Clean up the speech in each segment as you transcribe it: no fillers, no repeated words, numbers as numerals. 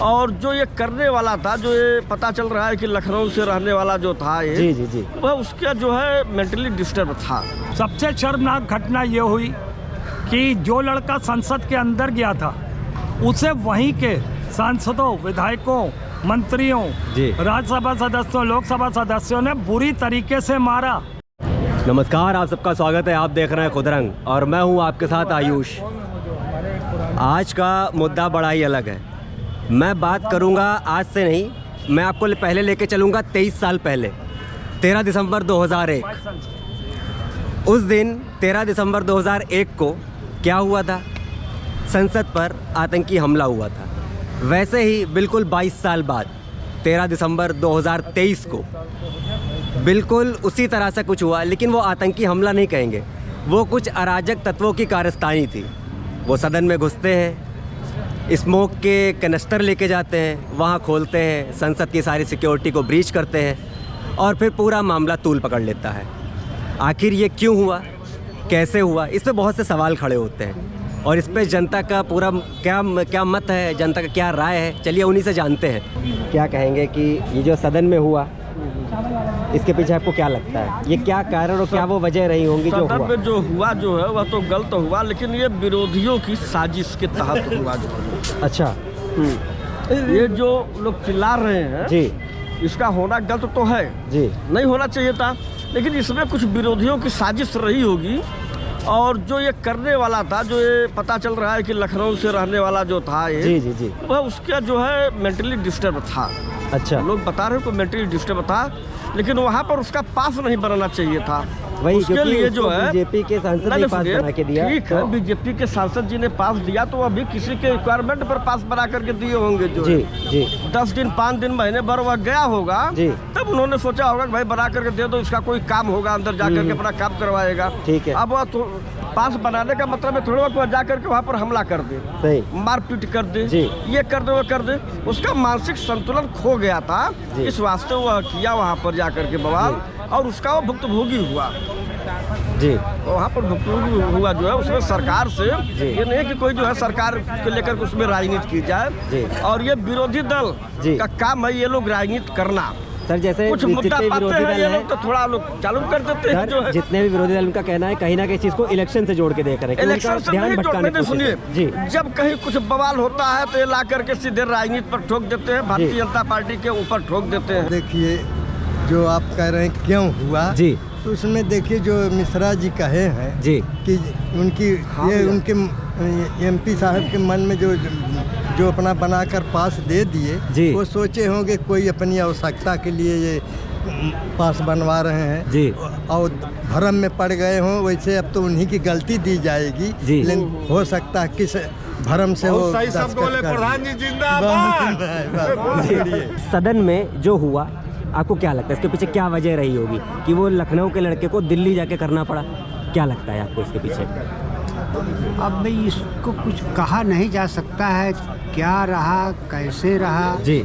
और जो ये करने वाला था, जो ये पता चल रहा है कि लखनऊ से रहने वाला जो था ये, जी जी जी, वह उसका जो है मेंटली डिस्टर्ब था। सबसे शर्मनाक घटना ये हुई कि जो लड़का संसद के अंदर गया था उसे वहीं के सांसदों, विधायकों, मंत्रियों, राज्यसभा सदस्यों, लोकसभा सदस्यों ने बुरी तरीके से मारा। नमस्कार, आप सबका स्वागत है। आप देख रहे हैं खुदरंग और मैं हूं आपके साथ आयुष। आज का मुद्दा बड़ा ही अलग है। मैं बात करूंगा आज से नहीं, मैं आपको पहले लेके चलूंगा 23 साल पहले, 13 दिसंबर 2001। उस दिन 13 दिसंबर 2001 को क्या हुआ था? संसद पर आतंकी हमला हुआ था। वैसे ही बिल्कुल 22 साल बाद 13 दिसंबर 2023 को बिल्कुल उसी तरह से कुछ हुआ, लेकिन वो आतंकी हमला नहीं कहेंगे, वो कुछ अराजक तत्वों की कारस्तानी थी। वो सदन में घुसते हैं, स्मोक के कनस्तर लेके जाते हैं, वहाँ खोलते हैं, संसद की सारी सिक्योरिटी को ब्रीच करते हैं और फिर पूरा मामला तूल पकड़ लेता है। आखिर ये क्यों हुआ, कैसे हुआ, इस पे बहुत से सवाल खड़े होते हैं और इस पे जनता का पूरा क्या मत है, जनता का क्या राय है, चलिए उन्हीं से जानते हैं। क्या कहेंगे कि ये जो सदन में हुआ, इसके पीछे आपको क्या लगता है? ये क्या कारण और क्या वो वजह रही होंगी जो हुआ? में जो हुआ जो है वह तो गलत हुआ, लेकिन ये विरोधियों की साजिश के तहत हुआ जो है। अच्छा, ये जो लोग चिल्ला रहे हैं जी, इसका होना गलत तो है जी, नहीं होना चाहिए था, लेकिन इसमें कुछ विरोधियों की साजिश रही होगी। और जो ये करने वाला था, जो ये पता चल रहा है कि लखनऊ से रहने वाला जो था ये, जी जी जी, वह उसका जो है मेंटली डिस्टर्ब था। अच्छा, लोग बता रहे हैं कि मेंटली डिस्टर्ब था, लेकिन वहाँ पर उसका पास नहीं बनाना चाहिए था। वही उसके लिए जो है बीजेपी के सांसद ने पास बना के दिया। ठीक है, बीजेपी के सांसद जी ने पास दिया तो अभी किसी के रिक्वायरमेंट पर पास बना करके दिए होंगे। जो जी जी, 10 दिन 5 दिन महीने भर वह गया होगा जी, तब उन्होंने सोचा होगा कि भाई बना करके दे दो, इसका कोई काम होगा, अंदर जाकर के अपना काम करवाएगा। ठीक है। अब वह तो पास बनाने का मतलब है थोड़ा वक्त जा करके वहाँ पर हमला कर दे, सही, मारपीट कर दे, जी, ये कर दे वो कर दे। उसका मानसिक संतुलन खो गया था, इस वास्ते वह किया वहाँ पर जा करके बवाल, और उसका वो भुक्तभोगी हुआ जी। वहाँ पर भुक्तभोगी हुआ जो है। उसमें सरकार से ये नहीं कि कोई जो है सरकार को लेकर के उसमें राजनीति की जाए, और ये विरोधी दल का काम है ये लोग राजनीति करना। सर, जैसे कुछ मुद्दा पाते हैं ये लोग तो थोड़ा लोग चालू कर देते हैं। जो है जितने भी विरोधी दल, उनका कहना है कहीं ना कहीं चीज को इलेक्शन से जोड़ के देख रहे हैं, इलेक्शन से नहीं जोड़ने दे। सुनिए जी, जब कहीं कुछ बवाल होता है तो ये ला करके सीधे राजनीति पर ठोक देते हैं, भारतीय जनता पार्टी के ऊपर ठोक देते हैं। देखिए, जो आप कह रहे हैं क्यों हुआ जी, तो उसमें देखिए जो मिश्रा जी कहे हैं जी, कि उनकी ये उनके एमपी साहब के मन में जो अपना बनाकर पास दे दिए, वो सोचे होंगे कोई अपनी आवश्यकता के लिए ये पास बनवा रहे हैं जी, और भरम में पड़ गए हों। वैसे अब तो उन्हीं की गलती दी जाएगी, लेकिन हो सकता है किस भरम से वो सही सब बोले। प्रधान जी जिंदाबाद। सदन में जो हुआ, आपको क्या लगता है इसके पीछे क्या वजह रही होगी कि वो लखनऊ के लड़के को दिल्ली जाके करना पड़ा? क्या लगता है आपको इसके पीछे? अब भाई इसको कुछ कहा नहीं जा सकता है, क्या रहा कैसे रहा जी,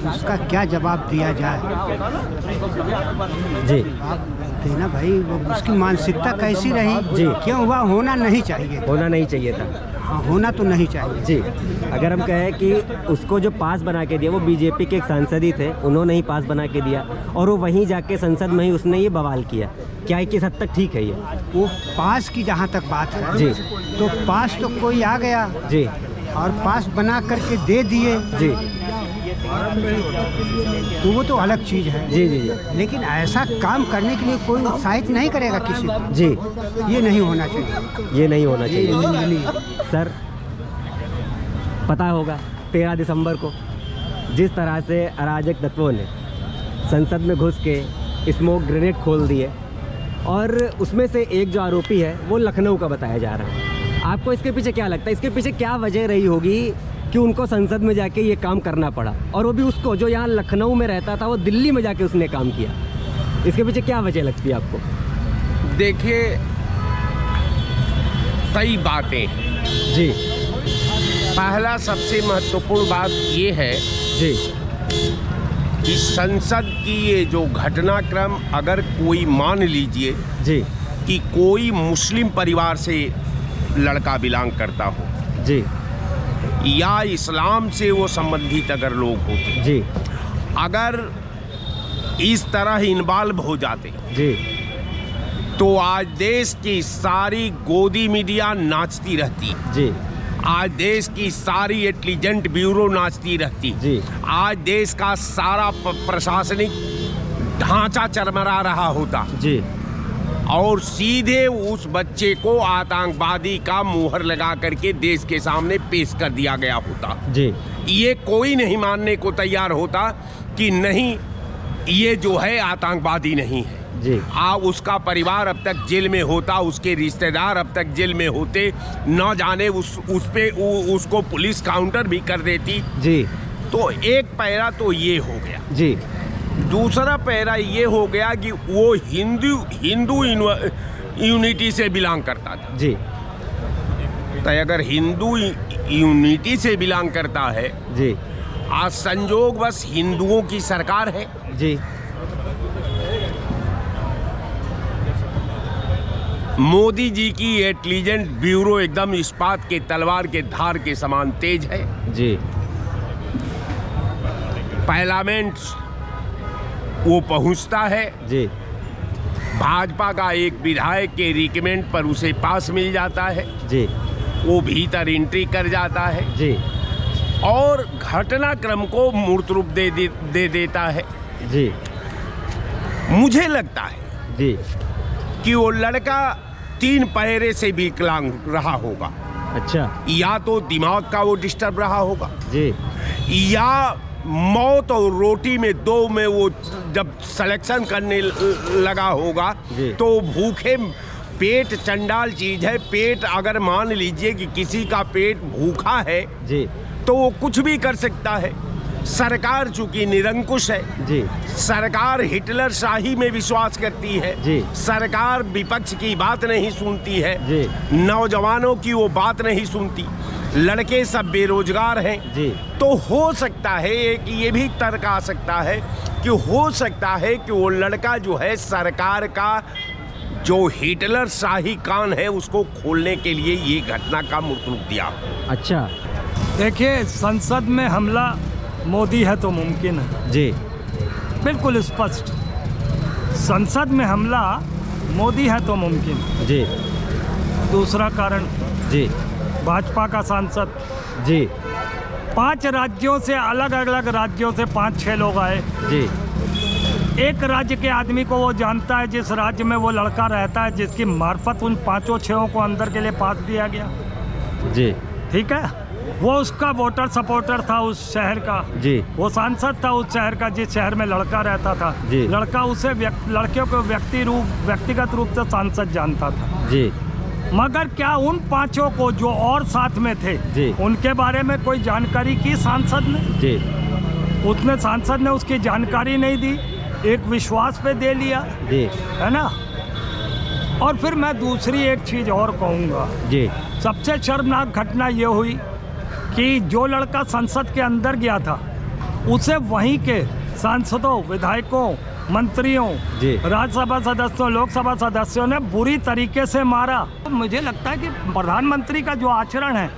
उसका क्या जवाब दिया जाए जी। आप देना भाई, वो उसकी मानसिकता कैसी रही जी, क्यों हुआ? होना नहीं चाहिए, होना नहीं चाहिए था। हाँ, होना तो नहीं चाहिए जी। अगर हम कहें कि उसको जो पास बना के दिया वो बीजेपी के एक सांसद ही थे, उन्होंने ही पास बना के दिया और वो वहीं जाके संसद में ही उसने ये बवाल किया, क्या किस हद तक ठीक है ये? वो पास की जहाँ तक बात है जी, तो पास तो कोई आ गया जी, और पास बना करके दे दिए जी, तो वो तो अलग चीज़ है। जी जी जी, लेकिन ऐसा काम करने के लिए कोई उत्साहित नहीं करेगा किसी को। जी, ये नहीं होना चाहिए, ये नहीं होना चाहिए। नहीं। सर, पता होगा 13 दिसंबर को जिस तरह से अराजक तत्वों ने संसद में घुस के स्मोक ग्रेनेड खोल दिए, और उसमें से एक जो आरोपी है वो लखनऊ का बताया जा रहा है। आपको इसके पीछे क्या लगता है, इसके पीछे क्या वजह रही होगी कि उनको संसद में जाके ये काम करना पड़ा, और वो भी उसको जो यहाँ लखनऊ में रहता था वो दिल्ली में जाके उसने काम किया? इसके पीछे क्या वजह लगती है आपको? देखिए, कई बातें जी, पहला सबसे महत्वपूर्ण बात ये है जी, कि संसद की ये जो घटनाक्रम, अगर कोई मान लीजिए जी, कि कोई मुस्लिम परिवार से लड़का बिलोंग करता हो, जी, या इस्लाम से वो संबंधित अगर लोग होते जी अगर इस तरह इन्वॉल्व हो जाते जी तो आज देश की सारी गोदी मीडिया नाचती रहती, जी आज देश की सारी इंटेलिजेंट ब्यूरो नाचती रहती, जी आज देश का सारा प्रशासनिक ढांचा चरमरा रहा होता जी और सीधे उस बच्चे को आतंकवादी का मुहर लगा करके देश के सामने पेश कर दिया गया होता। जी ये कोई नहीं मानने को तैयार होता कि नहीं ये जो है आतंकवादी नहीं है। जी उसका परिवार अब तक जेल में होता, उसके रिश्तेदार अब तक जेल में होते, न जाने उसको पुलिस काउंटर भी कर देती। जी तो एक पैरा तो ये हो गया। जी दूसरा पैरा ये हो गया कि वो हिंदू यूनिटी से बिलोंग करता था। जी तो अगर हिंदू यूनिटी से बिलोंग करता है, जी आज संजोग बस हिंदुओं की सरकार है। जी मोदी जी की इंटेलिजेंट ब्यूरो एकदम इस्पात के तलवार के धार के समान तेज है। जी पार्लियामेंट वो पहुंचता है, जी भाजपा का एक विधायक के रिकमेंड पर उसे पास मिल जाता है, जी वो भीतर एंट्री कर जाता है जी और घटनाक्रम को मूर्त रूप दे देता है। जी मुझे लगता है जी कि वो लड़का 3 पहरे से विकलांग रहा होगा। अच्छा या तो दिमाग का वो डिस्टर्ब रहा होगा, जी या मौत और रोटी में 2 में वो जब सिलेक्शन करने लगा होगा जी। तो भूखे पेट चंडाल चीज है। पेट अगर मान लीजिए कि किसी का पेट भूखा है जी तो वो कुछ भी कर सकता है। सरकार चूंकि निरंकुश है, जी सरकार हिटलर शाही में विश्वास करती है, जी। सरकार विपक्ष की बात नहीं सुनती है, जी। नौजवानों की वो बात नहीं सुनती, लड़के सब बेरोजगार हैं। जी तो हो सकता है कि ये भी तर्क आ सकता है कि हो सकता है कि वो लड़का जो है सरकार का जो हिटलर शाही कान है उसको खोलने के लिए ये घटना का मूर्त रूप दिया। अच्छा देखिए, संसद में हमला मोदी है तो मुमकिन है, जी बिल्कुल स्पष्ट। संसद में हमला मोदी है तो मुमकिन। जी दूसरा कारण, जी भाजपा का सांसद, जी 5 राज्यों से, अलग अलग राज्यों से 5-6 लोग आए। जी एक राज्य के आदमी को वो जानता है, जिस राज्य में वो लड़का रहता है, जिसकी मार्फत उन 5-6 को अंदर के लिए पास दिया गया। जी ठीक है, वो उसका वोटर सपोर्टर था उस शहर का। जी वो सांसद था उस शहर का जिस शहर में लड़का रहता था। जी। लड़का उसे लड़कियों को व्यक्तिगत रूप से सांसद जानता था। जी मगर क्या उन 5 को जो और साथ में थे, जी। उनके बारे में कोई जानकारी की सांसद ने? जी उसने सांसद ने उसकी जानकारी नहीं दी, एक विश्वास पे दे लिया, जी है ना। और फिर मैं दूसरी एक चीज़ और कहूँगा। जी सबसे शर्मनाक घटना ये हुई कि जो लड़का संसद के अंदर गया था उसे वहीं के सांसदों, विधायकों, मंत्रियों, जी। राज्यसभा सदस्यों, लोकसभा सदस्यों ने बुरी तरीके से मारा। तो मुझे लगता है कि प्रधानमंत्री का जो आचरण है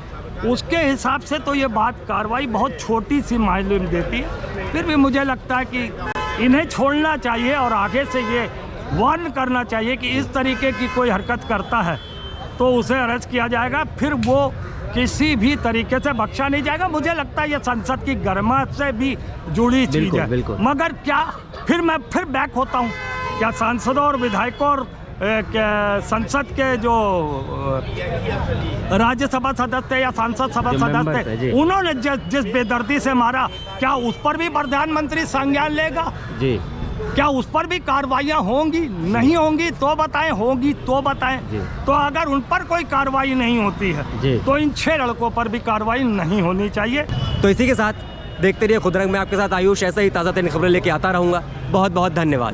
उसके हिसाब से तो ये बात, कार्रवाई बहुत छोटी सी मालूम देती है। फिर भी मुझे लगता है कि इन्हें छोड़ना चाहिए और आगे से ये वार्न करना चाहिए कि इस तरीके की कोई हरकत करता है तो उसे अरेस्ट किया जाएगा, फिर वो किसी भी तरीके से बख्शा नहीं जाएगा। मुझे लगता है ये संसद की गरिमा से भी जुड़ी चीज़ है। बिल्कुल। मगर क्या, फिर मैं बैक होता हूँ, क्या सांसदों और विधायकों और संसद के जो राज्यसभा सदस्य या सांसद सभा सदस्य, उन्होंने जिस बेदर्दी से मारा, क्या उस पर भी प्रधानमंत्री संज्ञान लेगा? जी क्या उस पर भी कार्रवाइयाँ होंगी? नहीं होंगी तो बताएं, होंगी तो बताएं। तो अगर उन पर कोई कार्रवाई नहीं होती है तो इन 6 लड़कों पर भी कार्रवाई नहीं होनी चाहिए। तो इसी के साथ देखते रहिए खुदरंग में आपके साथ आयुष ऐसे ही ताज़ा तरीन खबरें लेके आता रहूँगा। बहुत बहुत धन्यवाद।